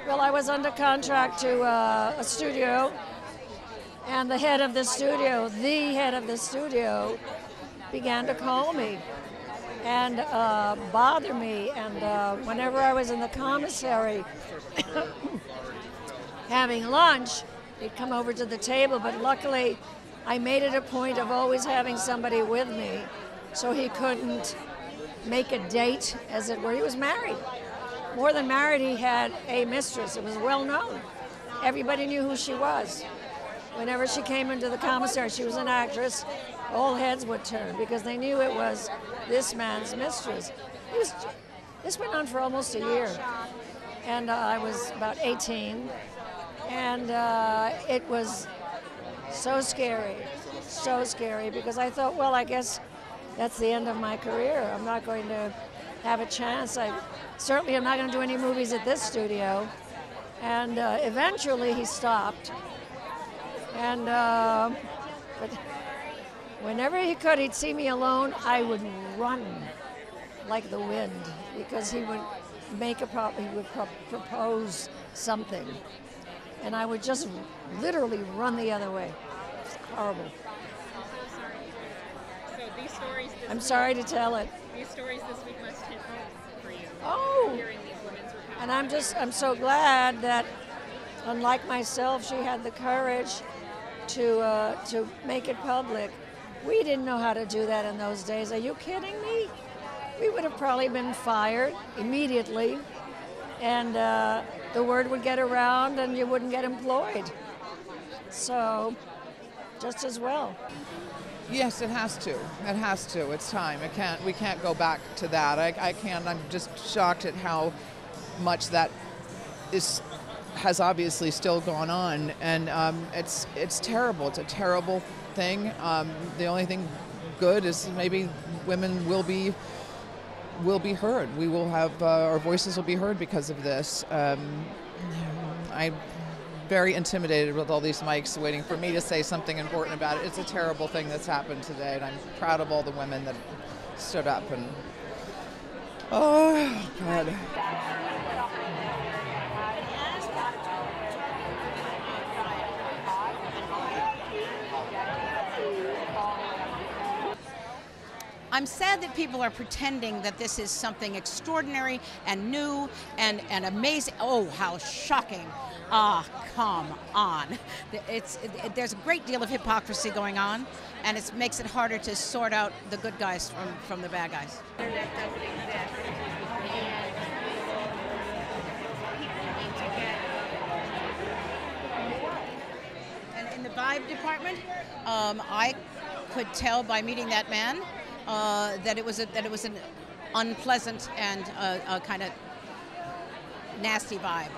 Well, I was under contract to a studio, and the head of the studio, began to call me and bother me. And whenever I was in the commissary having lunch, he'd come over to the table, but luckily I made it a point of always having somebody with me, so he couldn't make a date, as it were. He was married. More than married, he had a mistress. It was well known. Everybody knew who she was. Whenever she came into the commissary, she was an actress, all heads would turn because they knew it was this man's mistress. This went on for almost a year. And I was about 18. And it was so scary, because I thought, well, I guess that's the end of my career. I'm not going to have a chance. Certainly I'm not going to do any movies at this studio. And eventually he stopped. And but whenever he could, he'd see me alone, I would run like the wind, because he would propose something. And I would just literally run the other way. It's horrible. So these stories I'm sorry to tell it. These stories this week must hit home for you. Oh! Hearing these women's recounts. And I'm so glad that, unlike myself, she had the courage to make it public. We didn't know how to do that in those days. Are you kidding me? We would have probably been fired immediately, and the word would get around and you wouldn't get employed. So, just as well. Yes, it has to. It has to. It's time. We can't go back to that. I can't. I'm just shocked at how much that has obviously still gone on, and it's terrible. It's a terrible thing. The only thing good is maybe women will be heard. We will have our voices will be heard because of this. I'm very intimidated with all these mics waiting for me to say something important about it. It's a terrible thing that's happened today, and I'm proud of all the women that stood up. And oh God. I'm sad that people are pretending that this is something extraordinary and new and amazing. Oh, how shocking. Ah, come on. There's a great deal of hypocrisy going on, and it makes it harder to sort out the good guys from the bad guys. Internet doesn't exist, and people need to get. And in the vibe department, I could tell by meeting that man that it was an unpleasant and a kind of nasty vibe.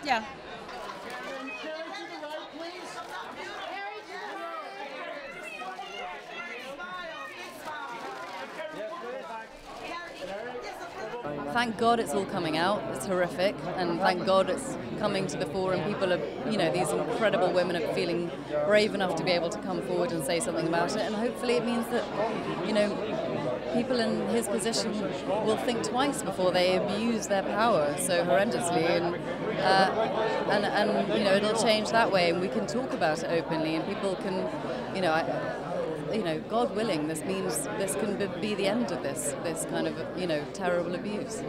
Yeah. Thank God it's all coming out. It's horrific, and thank God it's coming to the fore, and people are, these incredible women are feeling brave enough to be able to come forward and say something about it, and hopefully it means that, people in his position will think twice before they abuse their power so horrendously, and it'll change that way, and we can talk about it openly, and people can, God willing, this means this can be the end of this kind of, terrible abuse.